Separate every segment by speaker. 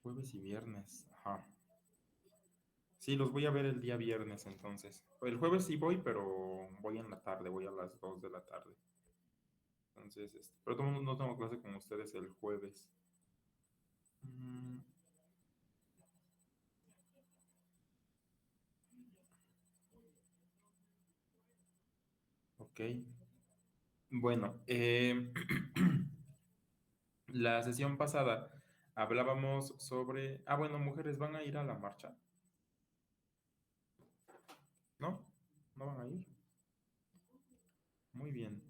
Speaker 1: Jueves y viernes. Ajá. Sí, los voy a ver el día viernes entonces. El jueves sí voy, pero voy en la tarde, voy a las 2 de la tarde. Entonces, pero no tengo clase con ustedes el jueves. Mm, ok. Bueno, la sesión pasada hablábamos sobre... Ah, bueno, mujeres van a ir a la marcha, ¿no? ¿No van a ir? Muy bien.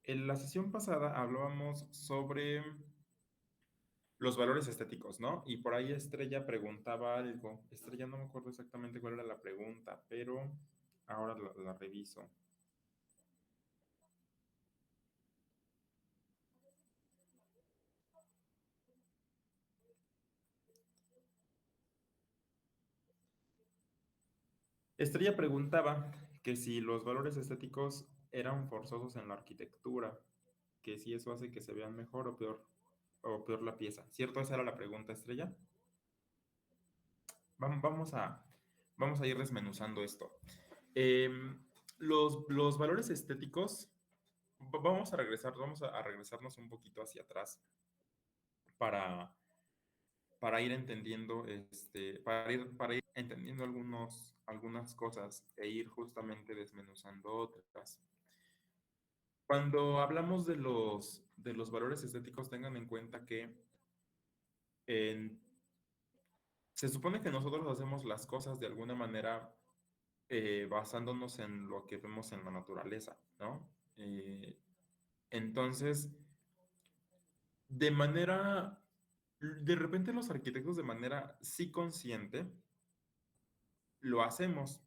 Speaker 1: En la sesión pasada hablábamos sobre los valores estéticos, ¿no? Y por ahí Estrella preguntaba algo. Estrella, no me acuerdo exactamente cuál era la pregunta, pero ahora la reviso. Estrella preguntaba que si los valores estéticos eran forzosos en la arquitectura, que si eso hace que se vean mejor o peor la pieza. ¿Cierto? Esa era la pregunta, Estrella. Vamos vamos a ir desmenuzando esto. Los valores estéticos, vamos a regresarnos un poquito hacia atrás para, para ir entendiendo, para ir entendiendo algunas cosas e ir justamente desmenuzando otras. Cuando hablamos de los valores estéticos, tengan en cuenta que en- se supone que nosotros hacemos las cosas de alguna manera basándonos en lo que vemos en la naturaleza, ¿no? Entonces, de repente los arquitectos de manera sí consciente lo hacemos.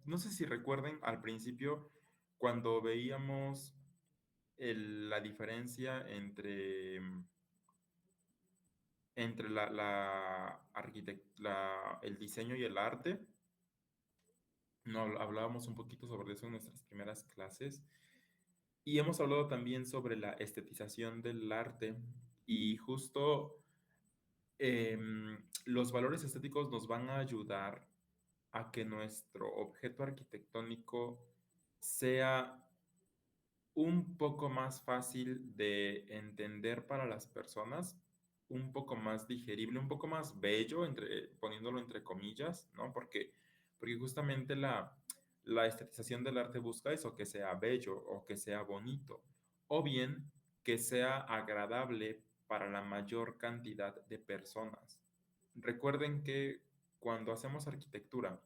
Speaker 1: No sé si recuerden al principio cuando veíamos la diferencia entre el diseño y el arte. No, hablábamos un poquito sobre eso en nuestras primeras clases. Y hemos hablado también sobre la estetización del arte. Y justo los valores estéticos nos van a ayudar a que nuestro objeto arquitectónico sea un poco más fácil de entender para las personas, un poco más digerible, un poco más bello, poniéndolo entre comillas, ¿no? Porque justamente la estetización del arte busca eso, que sea bello o que sea bonito, o bien que sea agradable para la mayor cantidad de personas. Recuerden que cuando hacemos arquitectura,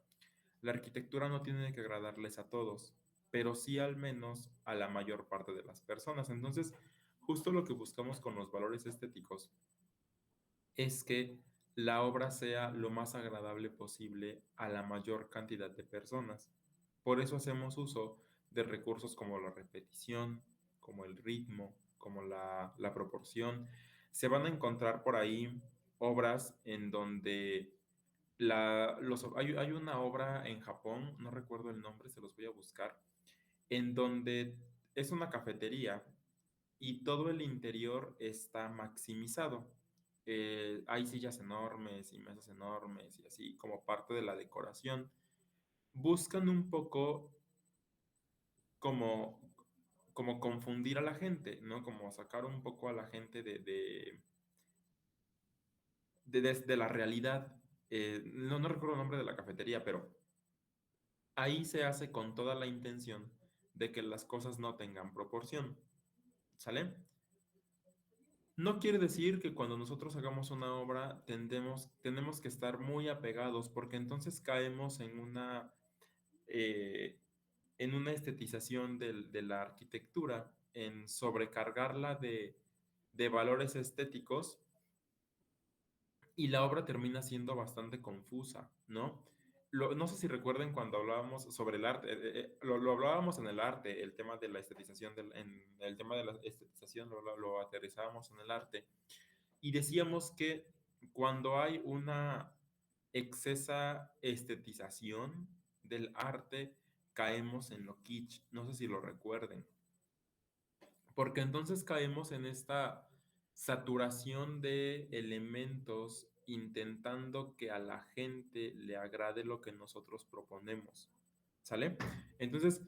Speaker 1: la arquitectura no tiene que agradarles a todos, pero sí al menos a la mayor parte de las personas. Entonces, justo lo que buscamos con los valores estéticos es que la obra sea lo más agradable posible a la mayor cantidad de personas. Por eso hacemos uso de recursos como la repetición, como el ritmo, como la proporción. Se van a encontrar por ahí obras en donde hay una obra en Japón, no recuerdo el nombre, se los voy a buscar, en donde es una cafetería y todo el interior está maximizado. Hay sillas enormes y mesas enormes y así como parte de la decoración. Buscan un poco como, como confundir a la gente, ¿no? Como sacar un poco a la gente de la realidad. No recuerdo el nombre de la cafetería, pero ahí se hace con toda la intención de que las cosas no tengan proporción, ¿sale? No quiere decir que cuando nosotros hagamos una obra tenemos que estar muy apegados, porque entonces caemos eh, en una estetización de la arquitectura, en sobrecargarla de valores estéticos y la obra termina siendo bastante confusa, ¿no? No sé si recuerden cuando hablábamos sobre el arte, lo hablábamos en el arte, el tema de la estetización, en el tema de la estetización lo aterrizábamos en el arte y decíamos que cuando hay una excesa estetización del arte, caemos en lo kitsch, no sé si lo recuerden, porque entonces caemos en esta saturación de elementos intentando que a la gente le agrade lo que nosotros proponemos. ¿Sale? Entonces,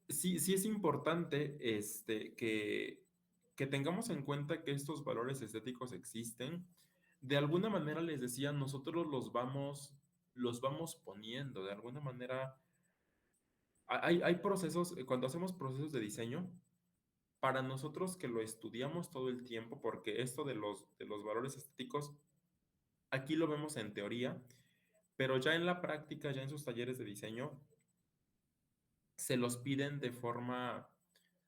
Speaker 1: sí es importante que tengamos en cuenta que estos valores estéticos existen. De alguna manera les decía, nosotros los vamos poniendo, de alguna manera hay procesos, cuando hacemos procesos de diseño, para nosotros que lo estudiamos todo el tiempo, porque esto de los valores estéticos, aquí lo vemos en teoría, pero ya en la práctica, ya en sus talleres de diseño, se los piden de forma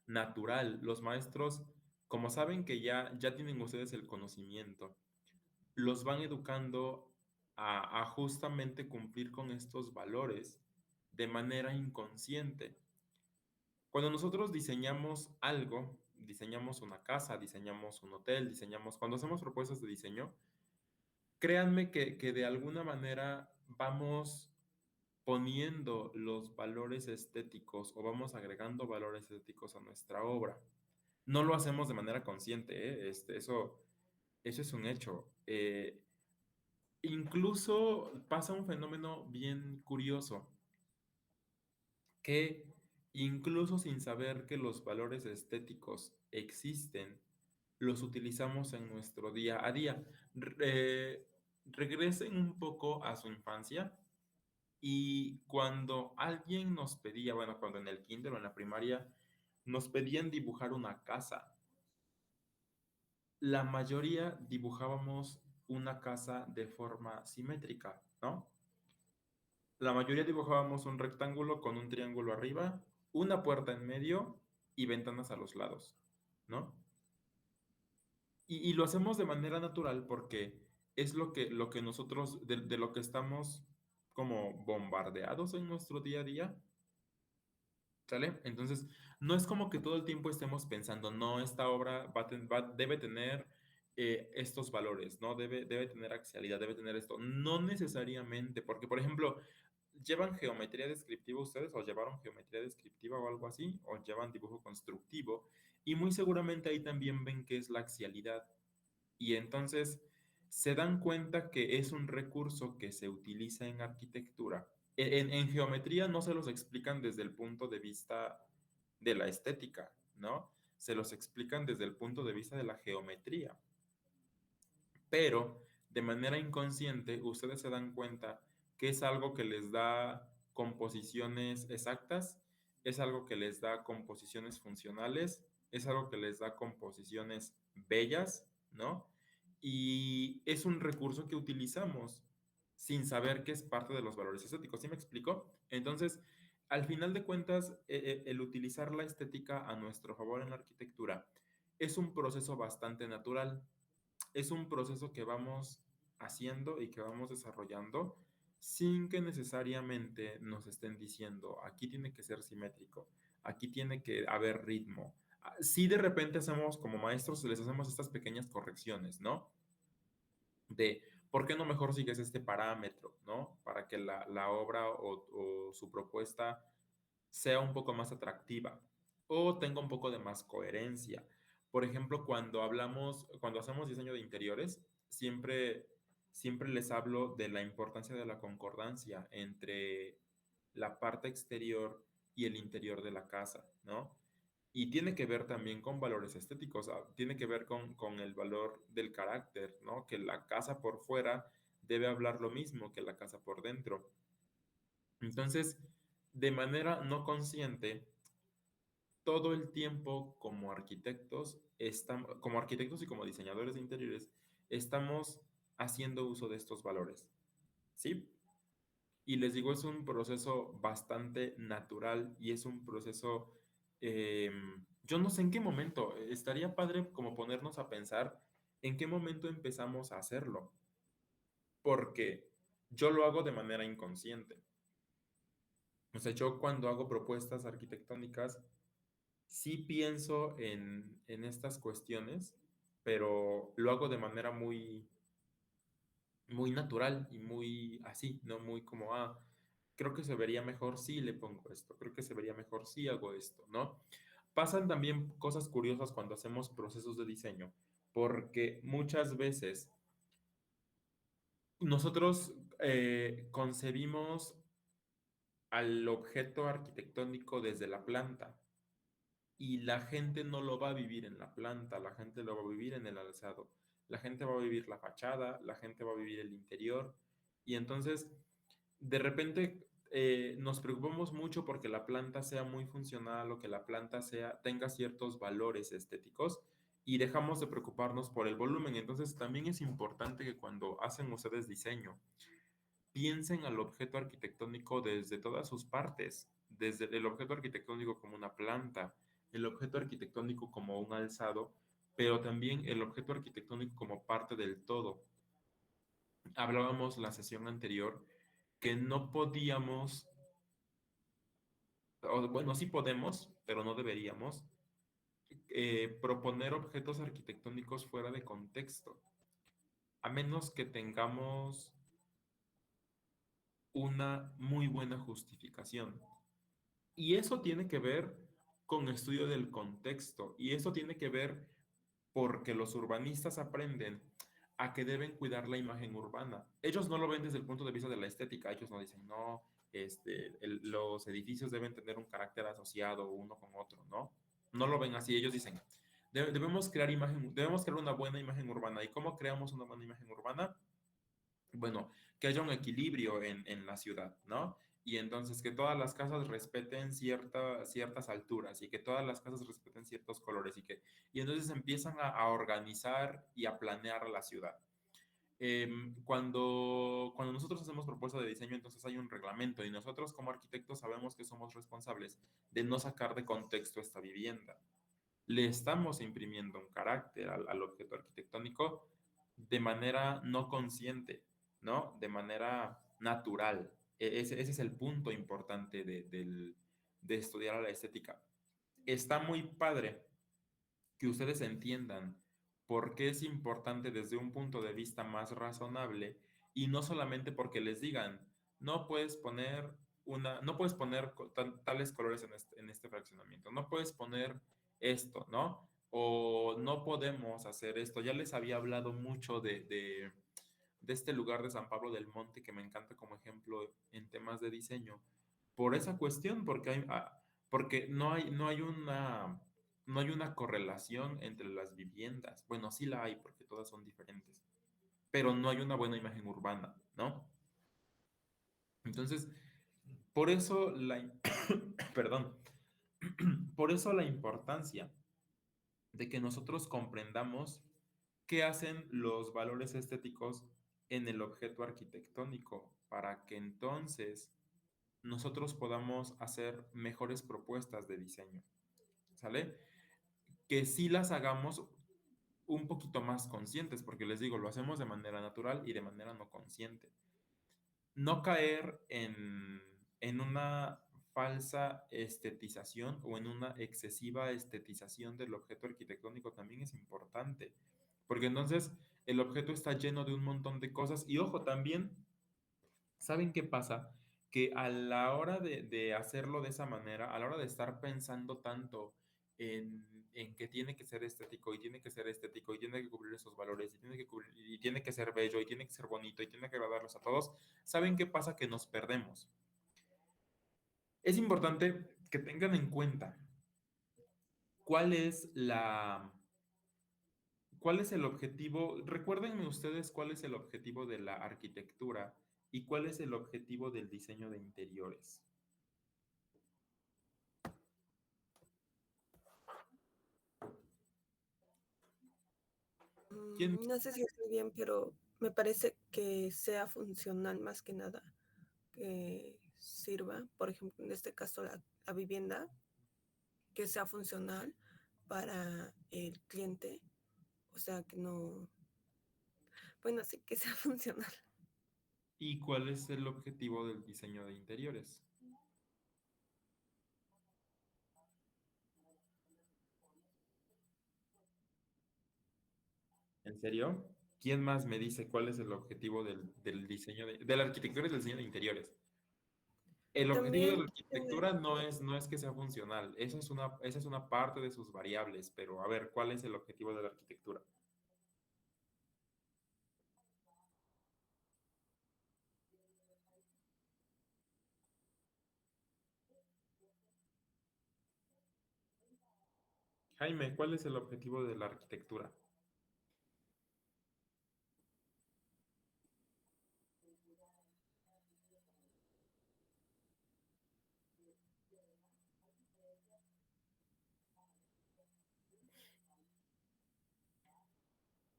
Speaker 1: natural. Los maestros, como saben que ya tienen ustedes el conocimiento, los van educando a justamente cumplir con estos valores de manera inconsciente. Cuando nosotros diseñamos algo, diseñamos una casa, diseñamos un hotel, cuando hacemos propuestas de diseño, créanme que de alguna manera vamos poniendo los valores estéticos o vamos agregando valores estéticos a nuestra obra. No lo hacemos de manera consciente, ¿eh? Eso es un hecho. Incluso pasa un fenómeno bien curioso, que incluso sin saber que los valores estéticos existen, los utilizamos en nuestro día a día. Regresen un poco a su infancia y cuando alguien nos pedía, bueno, cuando en el kinder o en la primaria nos pedían dibujar una casa, la mayoría dibujábamos una casa de forma simétrica, ¿no? La mayoría dibujábamos un rectángulo con un triángulo arriba, una puerta en medio y ventanas a los lados, ¿no? Y lo hacemos de manera natural porque es lo que nosotros, de lo que estamos como bombardeados en nuestro día a día. ¿Sale? Entonces, no es como que todo el tiempo estemos pensando, no, esta obra debe tener estos valores, ¿no? Debe tener axialidad, debe tener esto. No necesariamente, porque, por ejemplo, ¿llevan geometría descriptiva ustedes o llevaron geometría descriptiva o algo así? ¿O llevan dibujo constructivo? Y muy seguramente ahí también ven qué es la axialidad. Y entonces se dan cuenta que es un recurso que se utiliza en arquitectura. En geometría no se los explican desde el punto de vista de la estética, ¿no? Se los explican desde el punto de vista de la geometría. Pero de manera inconsciente ustedes se dan cuenta que es algo que les da composiciones exactas, es algo que les da composiciones funcionales, es algo que les da composiciones bellas, ¿no? Y es un recurso que utilizamos sin saber que es parte de los valores estéticos. ¿Sí me explico? Entonces, al final de cuentas, el utilizar la estética a nuestro favor en la arquitectura es un proceso bastante natural, es un proceso que vamos haciendo y que vamos desarrollando sin que necesariamente nos estén diciendo, aquí tiene que ser simétrico, aquí tiene que haber ritmo. Si de repente hacemos como maestros, les hacemos estas pequeñas correcciones, ¿no? De, ¿por qué no mejor sigues este parámetro, ¿no? Para que la obra o su propuesta sea un poco más atractiva o tenga un poco de más coherencia. Por ejemplo, cuando hacemos diseño de interiores, siempre les hablo de la importancia de la concordancia entre la parte exterior y el interior de la casa, ¿no? Y tiene que ver también con valores estéticos, tiene que ver con el valor del carácter, ¿no? Que la casa por fuera debe hablar lo mismo que la casa por dentro. Entonces, de manera no consciente, todo el tiempo como arquitectos, como arquitectos y como diseñadores de interiores, estamos haciendo uso de estos valores, ¿sí? Y les digo, es un proceso bastante natural y es un proceso, yo no sé en qué momento, estaría padre como ponernos a pensar en qué momento empezamos a hacerlo, porque yo lo hago de manera inconsciente. O sea, yo cuando hago propuestas arquitectónicas, sí pienso en estas cuestiones, pero lo hago de manera muy natural y muy así, no muy como, creo que se vería mejor si le pongo esto, creo que se vería mejor si hago esto, ¿no? Pasan también cosas curiosas cuando hacemos procesos de diseño. porque muchas veces nosotros concebimos al objeto arquitectónico desde la planta y la gente no lo va a vivir en la planta, la gente lo va a vivir en el alzado, la gente va a vivir la fachada, la gente va a vivir el interior y entonces de repente nos preocupamos mucho porque la planta sea muy funcional o que la planta tenga ciertos valores estéticos y dejamos de preocuparnos por el volumen. Entonces también es importante que cuando hacen ustedes diseño, piensen al objeto arquitectónico desde todas sus partes, desde el objeto arquitectónico como una planta, el objeto arquitectónico como un alzado, pero también el objeto arquitectónico como parte del todo. Hablábamos la sesión anterior que no podíamos, o bueno, sí podemos, pero no deberíamos, proponer objetos arquitectónicos fuera de contexto, a menos que tengamos una muy buena justificación. Y eso tiene que ver con estudio del contexto, y eso tiene que ver porque los urbanistas aprenden a que deben cuidar la imagen urbana. Ellos no lo ven desde el punto de vista de la estética, ellos no dicen, no, los edificios deben tener un carácter asociado uno con otro, ¿no? No lo ven así, ellos dicen, debemos crear una buena imagen urbana. ¿Y cómo creamos una buena imagen urbana? Bueno, que haya un equilibrio en la ciudad, ¿no? Y entonces que todas las casas respeten ciertas alturas y que todas las casas respeten ciertos colores y entonces empiezan a organizar y a planear la ciudad. Cuando nosotros hacemos propuesta de diseño, entonces hay un reglamento y nosotros como arquitectos sabemos que somos responsables de no sacar de contexto esta vivienda. Le estamos imprimiendo un carácter al objeto arquitectónico de manera no consciente, ¿no? De manera natural. Ese es el punto importante de estudiar a la estética. Está muy padre que ustedes entiendan por qué es importante desde un punto de vista más razonable y no solamente porque les digan, no puedes poner tales colores en este fraccionamiento, no puedes poner esto, ¿no? O no podemos hacer esto. Ya les había hablado mucho de este lugar de San Pablo del Monte que me encanta como ejemplo en temas de diseño, por esa cuestión, porque no hay una correlación entre las viviendas. Bueno, sí la hay porque todas son diferentes, pero no hay una buena imagen urbana, ¿no? Entonces, por eso perdón, por eso la importancia de que nosotros comprendamos qué hacen los valores estéticos en el objeto arquitectónico para que entonces nosotros podamos hacer mejores propuestas de diseño, ¿sale? Que sí las hagamos un poquito más conscientes, porque les digo, lo hacemos de manera natural y de manera no consciente. No caer en una falsa estetización o en una excesiva estetización del objeto arquitectónico también es importante, porque entonces el objeto está lleno de un montón de cosas y ojo, también, ¿saben qué pasa? Que a la hora de hacerlo de esa manera, a la hora de estar pensando tanto en que tiene que ser estético y tiene que ser estético y tiene que cubrir esos valores y tiene que ser bello y tiene que ser bonito y tiene que agradarlos a todos, ¿saben qué pasa? Que nos perdemos. Es importante que tengan en cuenta cuál es cuál es el objetivo. Recuérdenme ustedes cuál es el objetivo de la arquitectura y cuál es el objetivo del diseño de interiores. ¿Quién?
Speaker 2: No sé si estoy bien, pero me parece que sea funcional más que nada, que sirva, por ejemplo, en este caso la vivienda, que sea funcional para el cliente, o sea, que no, bueno, sí, que sea funcional.
Speaker 1: ¿Y cuál es el objetivo del diseño de interiores? ¿En serio? ¿Quién más me dice cuál es el objetivo del diseño de la arquitectura y del diseño de interiores? El objetivo de la
Speaker 2: También,
Speaker 1: arquitectura no es que sea funcional, esa es una parte de sus variables, pero a ver, ¿cuál es el objetivo de la arquitectura? Jaime, ¿cuál es el objetivo de la arquitectura?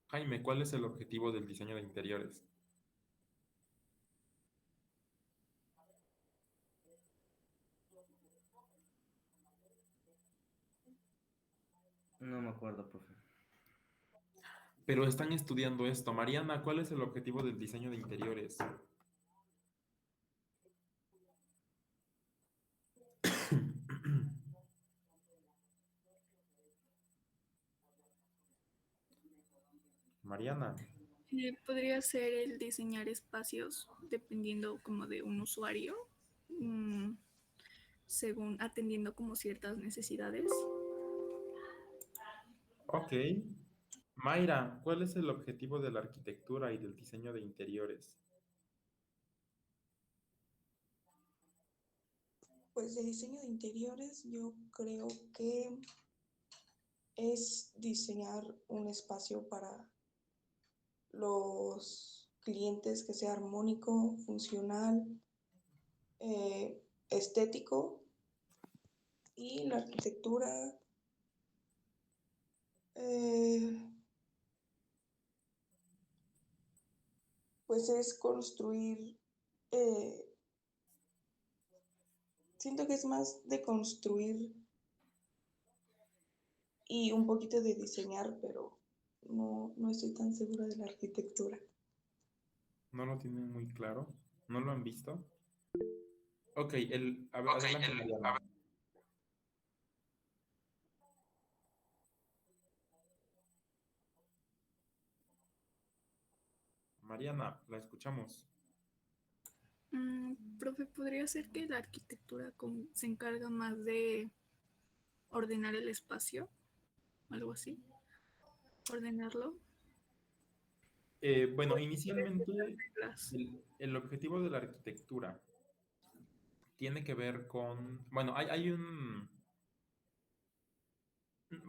Speaker 1: Jaime, ¿cuál es el objetivo del diseño de interiores?
Speaker 3: No me acuerdo, profe.
Speaker 1: Pero están estudiando esto. Mariana, ¿cuál es el objetivo del diseño de interiores? Mariana,
Speaker 4: Podría ser el diseñar espacios dependiendo como de un usuario, mm, según atendiendo como ciertas necesidades.
Speaker 1: ok. Mayra, ¿cuál es el objetivo de la arquitectura y del diseño de interiores?
Speaker 5: Pues de diseño de interiores yo creo que es diseñar un espacio para los clientes que sea armónico, funcional, estético, y la arquitectura eh, pues es construir, eh, siento que es más de construir y un poquito de diseñar, pero no estoy tan segura de la arquitectura.
Speaker 1: ¿No lo tienen muy claro? ¿No lo han visto? Ok,
Speaker 6: Ok,
Speaker 1: adelante,
Speaker 6: a
Speaker 1: Mariana.
Speaker 6: ver.
Speaker 1: Mariana, la escuchamos.
Speaker 4: Profe, podría ser que la arquitectura se encarga más de ordenar el espacio, algo así, ordenarlo.
Speaker 1: Bueno, inicialmente
Speaker 4: Reglas.
Speaker 1: el objetivo de la arquitectura tiene que ver con, bueno, hay un,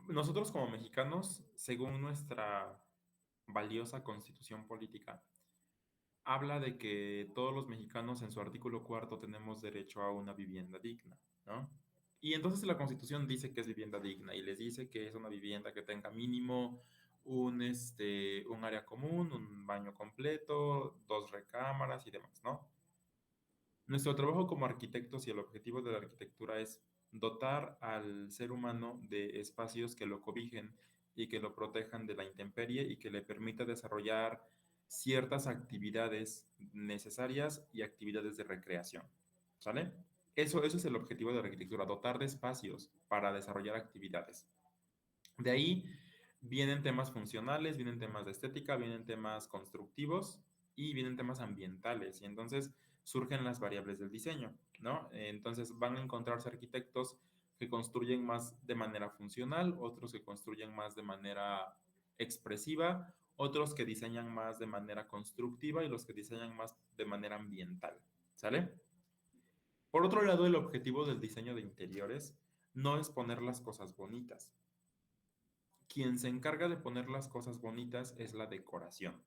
Speaker 1: nosotros como mexicanos, según nuestra valiosa constitución política, habla de que todos los mexicanos en su artículo cuarto tenemos derecho a una vivienda digna, ¿no? Y entonces la Constitución dice que es vivienda digna y les dice que es una vivienda que tenga mínimo un área común, un baño completo, dos recámaras y demás, ¿no? Nuestro trabajo como arquitectos y el objetivo de la arquitectura es dotar al ser humano de espacios que lo cobijen y que lo protejan de la intemperie y que le permita desarrollar ciertas actividades necesarias y actividades de recreación. ¿Sale? Eso es el objetivo de la arquitectura, dotar de espacios para desarrollar actividades. De ahí vienen temas funcionales, vienen temas de estética, vienen temas constructivos y vienen temas ambientales. Y entonces surgen las variables del diseño, ¿no? Entonces van a encontrarse arquitectos que construyen más de manera funcional, otros que construyen más de manera expresiva, otros que diseñan más de manera constructiva y los que diseñan más de manera ambiental, ¿sale? Por otro lado, el objetivo del diseño de interiores no es poner las cosas bonitas. Quien se encarga de poner las cosas bonitas es la decoración,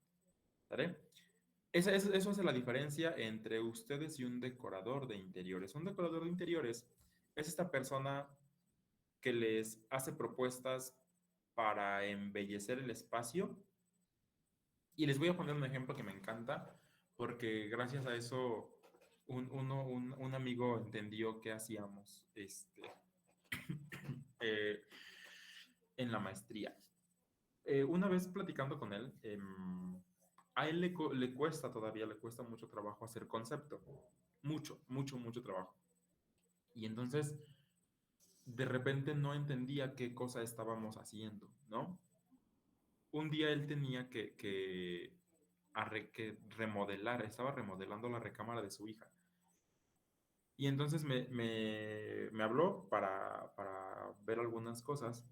Speaker 1: ¿vale? Eso hace la diferencia entre ustedes y un decorador de interiores. Un decorador de interiores es esta persona que les hace propuestas para embellecer el espacio. Y les voy a poner un ejemplo que me encanta, porque gracias a eso un amigo entendió qué hacíamos eh, en la maestría. Una vez platicando con él, a él le cuesta todavía, le cuesta mucho trabajo hacer concepto. Mucho, mucho, mucho trabajo. Y entonces, de repente no entendía qué cosa estábamos haciendo, ¿no? Un día él tenía que remodelar, estaba remodelando la recámara de su hija. Y entonces me habló para ver algunas cosas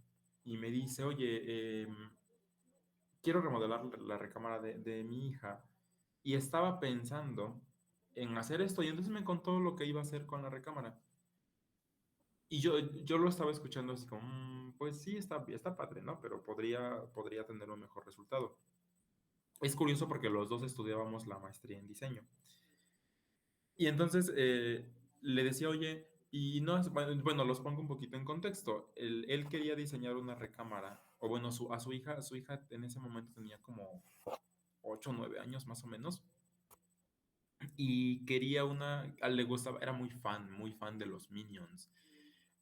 Speaker 1: y me dice, oye, quiero remodelar la recámara de mi hija y estaba pensando en hacer esto y entonces me contó lo que iba a hacer con la recámara. Y yo lo estaba escuchando así como, pues sí, está padre, ¿no? Pero podría tener un mejor resultado. Es curioso porque los dos estudiábamos la maestría en diseño. Y entonces le decía, oye, y no, bueno, los pongo un poquito en contexto. Él quería diseñar una recámara, o bueno, su hija en ese momento tenía como 8 o 9 años más o menos, y quería le gustaba, era muy fan de los Minions.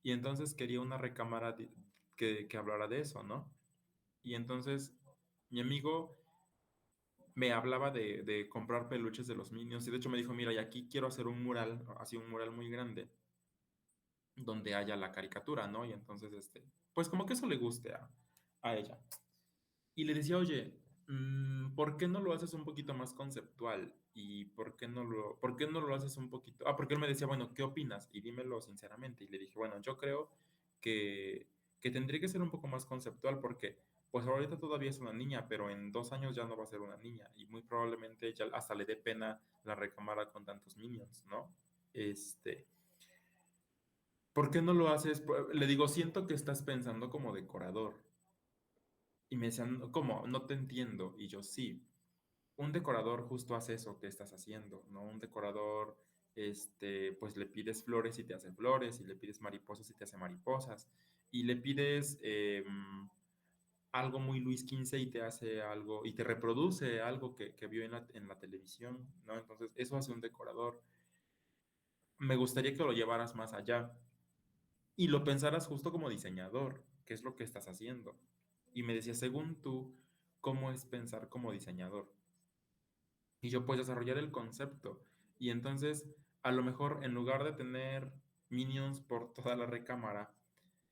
Speaker 1: Y entonces quería una recámara que hablara de eso, ¿no? Y entonces mi amigo me hablaba de comprar peluches de los Minions, y de hecho me dijo, mira, y aquí quiero hacer un mural, así un mural muy grande, donde haya la caricatura, ¿no? Y entonces, pues como que eso le guste a ella. Y le decía, oye, ¿por qué no lo haces un poquito más conceptual? ¿Y por qué no lo haces un poquito? Porque él me decía, bueno, ¿qué opinas? Y dímelo sinceramente. Y le dije, bueno, yo creo que, que tendría que ser un poco más conceptual porque, pues ahorita todavía es una niña, pero en 2 años ya no va a ser una niña. Y muy probablemente ya hasta le dé pena la recámara con tantos minions, ¿no? Este, ¿Por qué no lo haces? Le digo, siento que estás pensando como decorador. Y me decían, ¿cómo? No te entiendo. Y yo, sí, un decorador justo hace eso que estás haciendo, ¿no? Un decorador, pues le pides flores y te hace flores, y le pides mariposas y te hace mariposas, y le pides algo muy Luis XV y te hace algo, y te reproduce algo que vio en la televisión, ¿no? Entonces, eso hace un decorador. Me gustaría que lo llevaras más allá y lo pensaras justo como diseñador, qué es lo que estás haciendo. Y me decía, según tú, ¿cómo es pensar como diseñador? Y yo pues desarrollar el concepto. Y entonces, a lo mejor en lugar de tener minions por toda la recámara,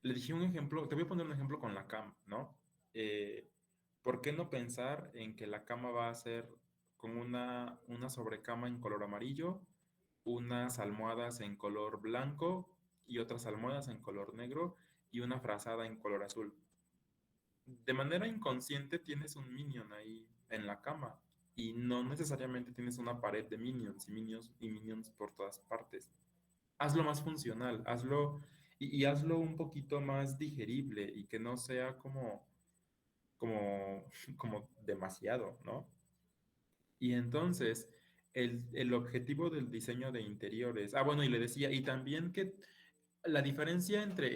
Speaker 1: le dije un ejemplo, te voy a poner un ejemplo con la cama, ¿no? Eh, ¿Por qué no pensar en que la cama va a ser con una sobrecama en color amarillo, unas almohadas en color blanco y otras almohadas en color negro y una frazada en color azul? De manera inconsciente tienes un minion ahí en la cama y no necesariamente tienes una pared de minions y minions por todas partes. Hazlo más funcional, hazlo y hazlo un poquito más digerible y que no sea como, como demasiado, ¿no? Y entonces, el objetivo del diseño de interiores, bueno, y le decía, y también que la diferencia entre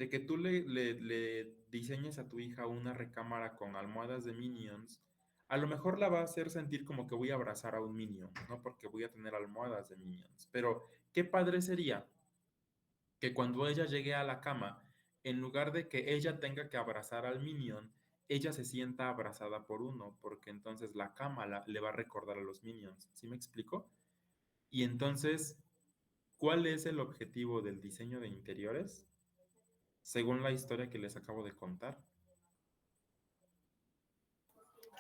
Speaker 1: que tú le diseñes a tu hija una recámara con almohadas de Minions, a lo mejor la va a hacer sentir como que voy a abrazar a un Minion, ¿no? Porque voy a tener almohadas de Minions. Pero qué padre sería que cuando ella llegue a la cama, en lugar de que ella tenga que abrazar al Minion, ella se sienta abrazada por uno, porque entonces la cama le va a recordar a los Minions. ¿Sí me explico? Y entonces, ¿cuál es el objetivo del diseño de interiores? Según la historia que les acabo de contar.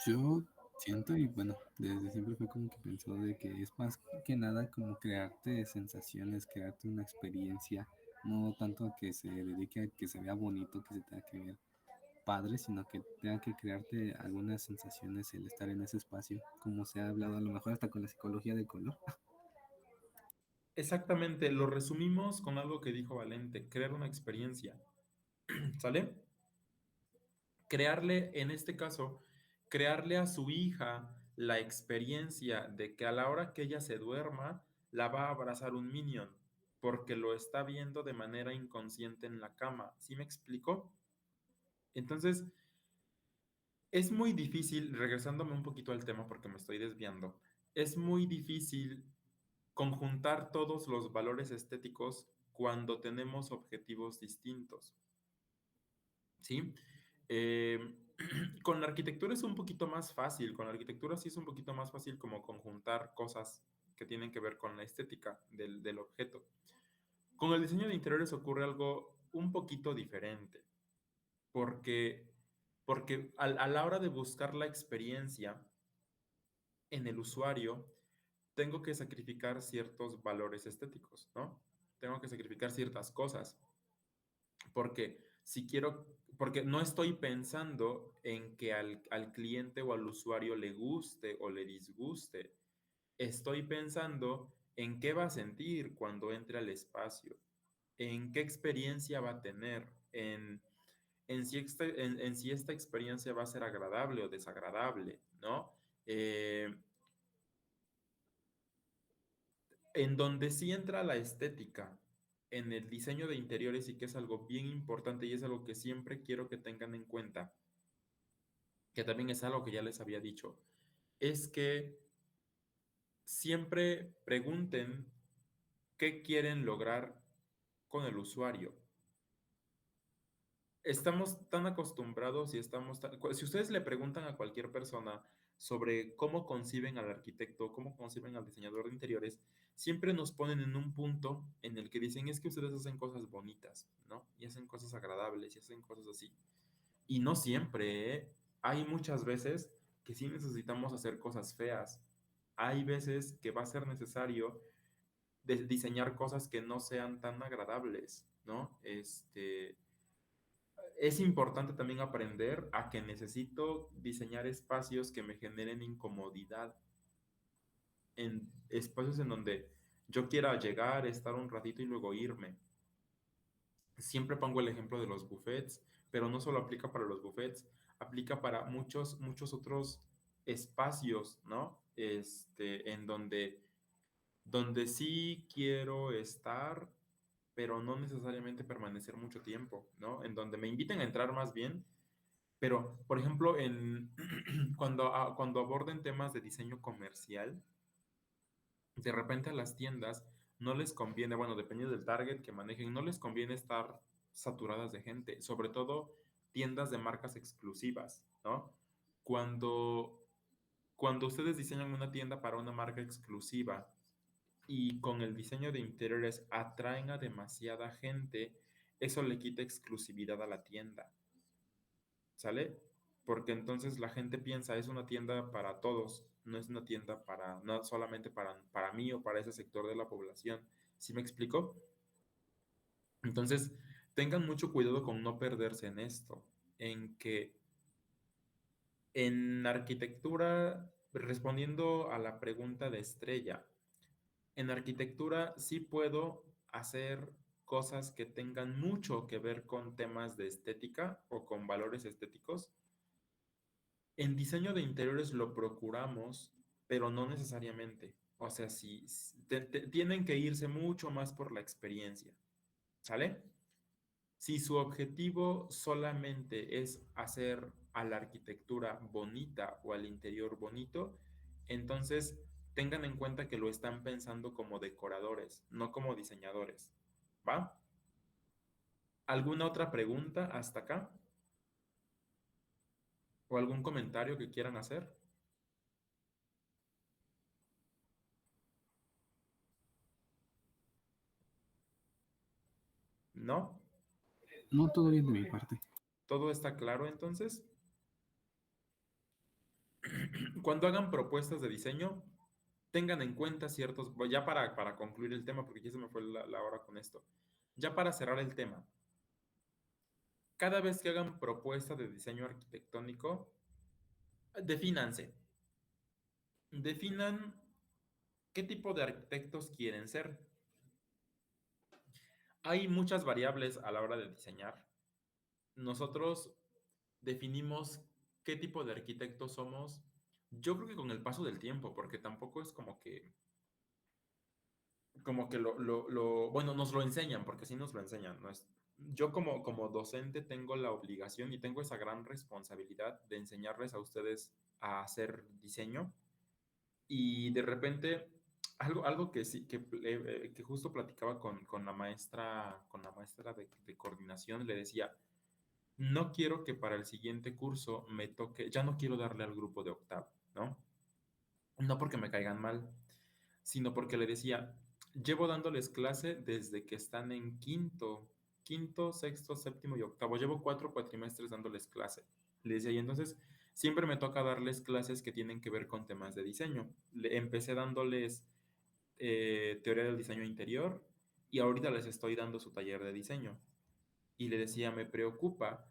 Speaker 6: Yo siento y bueno, desde siempre fue como que pensó de que es más que nada como crearte sensaciones, crearte una experiencia, no tanto que se dedique a que se vea bonito, que se tenga que ver padre, sino que tenga que crearte algunas sensaciones el estar en ese espacio, como se ha hablado a lo mejor hasta con la psicología del color.
Speaker 1: Exactamente, lo resumimos con algo que dijo Valente, crear una experiencia. ¿Sale? Crearle, en este caso, crearle a su hija la experiencia de que a la hora que ella se duerma, la va a abrazar un minion, porque lo está viendo de manera inconsciente en la cama. ¿Sí me explico? Entonces, es muy difícil, regresándome un poquito al tema porque me estoy desviando, es muy difícil conjuntar todos los valores estéticos cuando tenemos objetivos distintos. ¿Sí? Eh, con la arquitectura es un poquito más fácil, con la arquitectura sí es un poquito más fácil como conjuntar cosas que tienen que ver con la estética del objeto. Con el diseño de interiores ocurre algo un poquito diferente, porque, porque a la hora de buscar la experiencia en el usuario, tengo que sacrificar ciertos valores estéticos, ¿no? Tengo que sacrificar ciertas cosas. Porque si quiero, porque no estoy pensando en que al cliente o al usuario le guste o le disguste. Estoy pensando en qué va a sentir cuando entre al espacio, en qué experiencia va a tener, en si esta experiencia va a ser agradable o desagradable, ¿no? En donde sí entra la estética, en el diseño de interiores y que es algo bien importante y es algo que siempre quiero que tengan en cuenta, que también es algo que ya les había dicho, es que siempre pregunten qué quieren lograr con el usuario. Estamos tan acostumbrados y si ustedes le preguntan a cualquier persona sobre cómo conciben al arquitecto, cómo conciben al diseñador de interiores, siempre nos ponen en un punto en el que dicen es que ustedes hacen cosas bonitas, ¿no? Y hacen cosas agradables y hacen cosas así. Y no siempre, ¿eh? Hay muchas veces que sí necesitamos hacer cosas feas. Hay veces que va a ser necesario diseñar cosas que no sean tan agradables, ¿no? Es importante también aprender a que necesito diseñar espacios que me generen incomodidad, en espacios en donde yo quiera llegar, estar un ratito y luego irme. Siempre pongo el ejemplo de los buffets, pero no solo aplica para los buffets, aplica para muchos otros espacios, ¿no? En donde sí quiero estar, pero no necesariamente permanecer mucho tiempo, ¿no? En donde me inviten a entrar más bien, pero, por ejemplo, cuando aborden temas de diseño comercial, de repente a las tiendas no les conviene, bueno, depende del target que manejen, no les conviene estar saturadas de gente, sobre todo tiendas de marcas exclusivas, ¿no? Cuando, cuando ustedes diseñan una tienda para una marca exclusiva y con el diseño de interiores atraen a demasiada gente, eso le quita exclusividad a la tienda, ¿sale? Porque entonces la gente piensa, es una tienda para todos, no es una tienda para, no solamente para mí o para ese sector de la población. ¿Sí me explico? Entonces, tengan mucho cuidado con no perderse en esto, en que en arquitectura, respondiendo a la pregunta de Estrella, en arquitectura sí puedo hacer cosas que tengan mucho que ver con temas de estética o con valores estéticos. En diseño de interiores lo procuramos, pero no necesariamente. O sea, sí, tienen que irse mucho más por la experiencia, ¿sale? Si su objetivo solamente es hacer a la arquitectura bonita o al interior bonito, entonces tengan en cuenta que lo están pensando como decoradores, no como diseñadores, ¿va? ¿Alguna otra pregunta hasta acá? ¿O algún comentario que quieran hacer? ¿No?
Speaker 6: No, todo bien de mi parte.
Speaker 1: ¿Todo está claro entonces? Cuando hagan propuestas de diseño, tengan en cuenta ciertos, ya para concluir el tema, porque ya se me fue la hora con esto, ya para cerrar el tema, cada vez que hagan propuesta de diseño arquitectónico, defínanse, definan qué tipo de arquitectos quieren ser. Hay muchas variables a la hora de diseñar. Nosotros definimos qué tipo de arquitectos somos, yo creo que con el paso del tiempo, porque tampoco es como que bueno, nos lo enseñan, porque sí nos lo enseñan, ¿no? Yo como docente tengo la obligación y tengo esa gran responsabilidad de enseñarles a ustedes a hacer diseño y de repente algo que sí, que justo platicaba con la maestra de coordinación, le decía, no quiero que para el siguiente curso me toque, ya no quiero darle al grupo de octavo, ¿no? No porque me caigan mal, sino porque le decía, llevo dándoles clase desde que están en quinto, sexto, séptimo y octavo. Llevo 4 cuatrimestres dándoles clase. Le decía, y entonces siempre me toca darles clases que tienen que ver con temas de diseño. Empecé dándoles teoría del diseño interior y ahorita les estoy dando su taller de diseño. Y le decía, me preocupa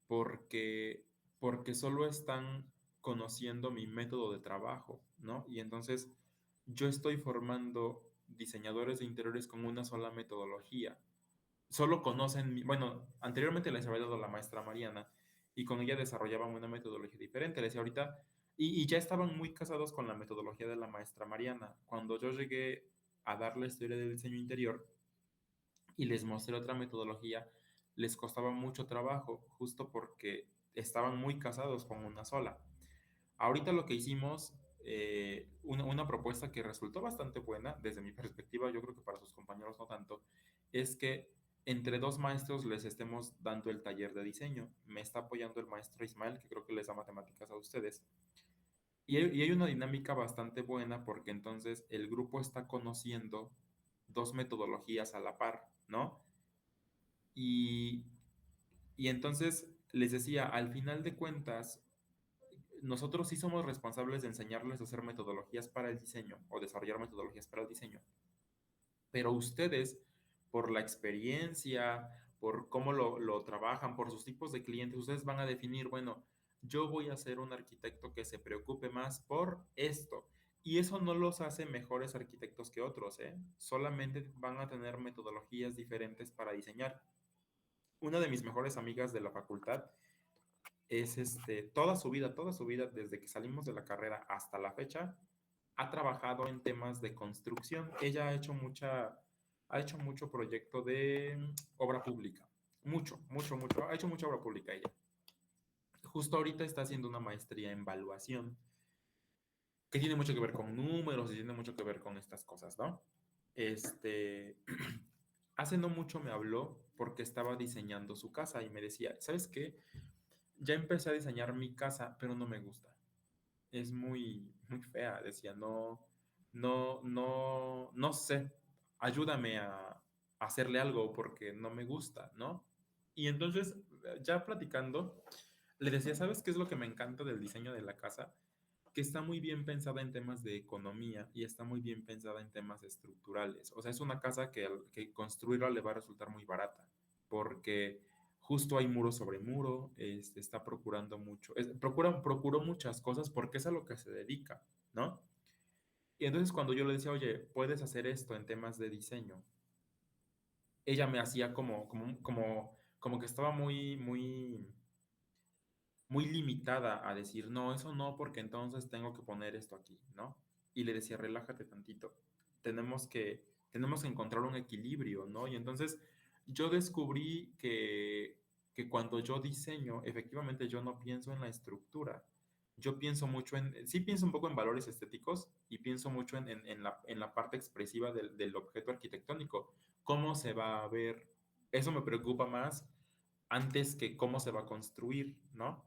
Speaker 1: porque, porque solo están conociendo mi método de trabajo, ¿no? Y entonces yo estoy formando diseñadores de interiores con una sola metodología. Solo conocen, bueno, anteriormente les había dado la maestra Mariana y con ella desarrollaban una metodología diferente. Les decía ahorita, y ya estaban muy casados con la metodología de la maestra Mariana. Cuando yo llegué a dar la historia del diseño interior y les mostré otra metodología, les costaba mucho trabajo, justo porque estaban muy casados con una sola. Ahorita lo que hicimos, una propuesta que resultó bastante buena, desde mi perspectiva, yo creo que para sus compañeros no tanto, es que entre dos maestros les estemos dando el taller de diseño. Me está apoyando el maestro Ismael, que creo que les da matemáticas a ustedes. Y hay una dinámica bastante buena porque entonces el grupo está conociendo dos metodologías a la par, ¿no? Y, y entonces les decía, al final de cuentas, nosotros sí somos responsables de enseñarles a hacer metodologías para el diseño o desarrollar metodologías para el diseño, pero ustedes, por la experiencia, por cómo lo trabajan, por sus tipos de clientes, ustedes van a definir, bueno, yo voy a ser un arquitecto que se preocupe más por esto. Y eso no los hace mejores arquitectos que otros, ¿eh? Solamente van a tener metodologías diferentes para diseñar. Una de mis mejores amigas de la facultad es toda su vida, desde que salimos de la carrera hasta la fecha, ha trabajado en temas de construcción. Ella ha hecho mucho proyecto de obra pública. Mucho, mucho, mucho. Ha hecho mucha obra pública ella. Justo ahorita está haciendo una maestría en evaluación, que tiene mucho que ver con números y tiene mucho que ver con estas cosas, ¿no? Este, hace no mucho me habló porque estaba diseñando su casa y me decía, ¿sabes qué? Ya empecé a diseñar mi casa, pero no me gusta. Es muy, muy fea. Decía, no sé, ayúdame a hacerle algo porque no me gusta, ¿no? Y entonces, ya platicando, le decía, ¿sabes qué es lo que me encanta del diseño de la casa? Que está muy bien pensada en temas de economía y está muy bien pensada en temas estructurales. O sea, es una casa que construirla le va a resultar muy barata, porque justo hay muro sobre muro, está procurando mucho, procuró muchas cosas porque es a lo que se dedica, ¿no? Y entonces cuando yo le decía, oye, puedes hacer esto en temas de diseño, ella me hacía como que estaba muy limitada a decir, no, eso no, porque entonces tengo que poner esto aquí, ¿no? Y le decía, relájate tantito, tenemos que encontrar un equilibrio, ¿no? Y entonces yo descubrí que cuando yo diseño, efectivamente yo no pienso en la estructura, yo pienso mucho sí pienso un poco en valores estéticos y pienso mucho en la parte expresiva del objeto arquitectónico, cómo se va a ver, eso me preocupa más antes que cómo se va a construir, ¿no?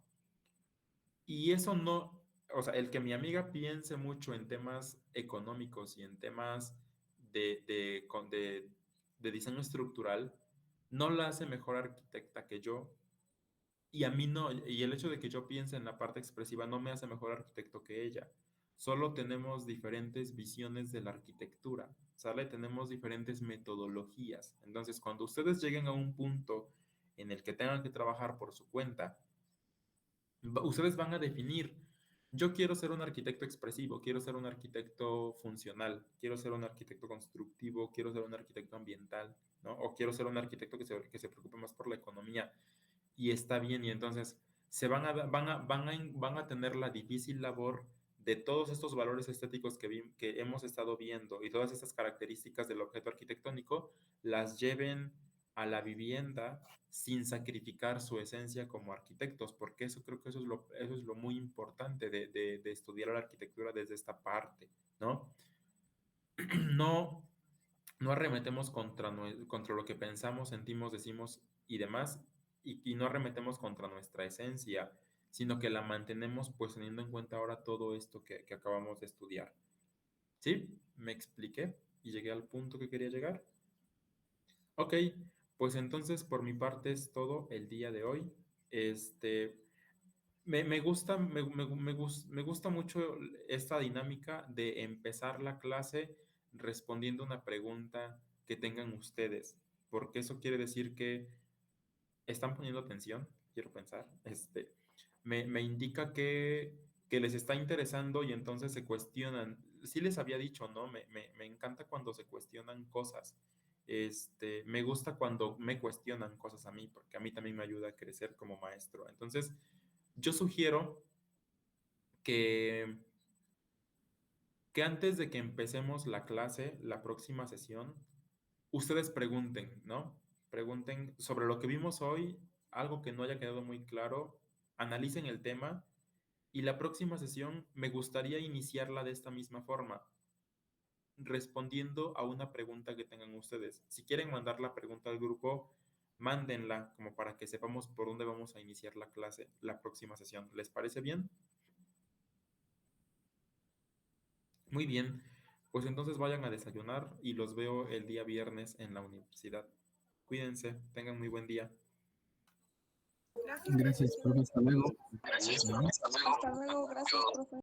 Speaker 1: Y eso no, o sea, el que mi amiga piense mucho en temas económicos y en temas de diseño estructural, no la hace mejor arquitecta que yo. Y a mí no, y el hecho de que yo piense en la parte expresiva no me hace mejor arquitecto que ella. Solo tenemos diferentes visiones de la arquitectura, ¿sale? Tenemos diferentes metodologías. Entonces, cuando ustedes lleguen a un punto en el que tengan que trabajar por su cuenta, ustedes van a definir, yo quiero ser un arquitecto expresivo, quiero ser un arquitecto funcional, quiero ser un arquitecto constructivo, quiero ser un arquitecto ambiental, ¿no? O quiero ser un arquitecto que se preocupe más por la economía. Y está bien, y entonces van a tener la difícil labor de todos estos valores estéticos que hemos estado viendo y todas estas características del objeto arquitectónico, las lleven a la vivienda sin sacrificar su esencia como arquitectos, porque eso creo que eso es lo muy importante de estudiar la arquitectura desde esta parte, ¿no? No, no arremetemos contra lo que pensamos, sentimos, decimos y demás, y no arremetemos contra nuestra esencia, sino que la mantenemos pues teniendo en cuenta ahora todo esto que acabamos de estudiar. ¿Sí? ¿Me expliqué y llegué al punto que quería llegar? Ok, pues entonces por mi parte es todo el día de hoy. Este, me gusta mucho esta dinámica de empezar la clase respondiendo una pregunta que tengan ustedes, porque eso quiere decir que están poniendo atención, quiero pensar. Me indica que que les está interesando y entonces se cuestionan. Sí les había dicho, ¿no? Me encanta cuando se cuestionan cosas. Me gusta cuando me cuestionan cosas a mí, porque a mí también me ayuda a crecer como maestro. Entonces, yo sugiero que, que antes de que empecemos la clase, la próxima sesión, ustedes pregunten, ¿no? Pregunten sobre lo que vimos hoy, algo que no haya quedado muy claro, analicen el tema y la próxima sesión me gustaría iniciarla de esta misma forma, respondiendo a una pregunta que tengan ustedes. Si quieren mandar la pregunta al grupo, mándenla como para que sepamos por dónde vamos a iniciar la clase, la próxima sesión. ¿Les parece bien? Muy bien, pues entonces vayan a desayunar y los veo el día viernes en la universidad. Cuídense, tengan muy buen día.
Speaker 2: Gracias,
Speaker 6: Gracias,
Speaker 2: profesor.
Speaker 6: profe. Hasta luego.
Speaker 5: Hasta luego, gracias, profe.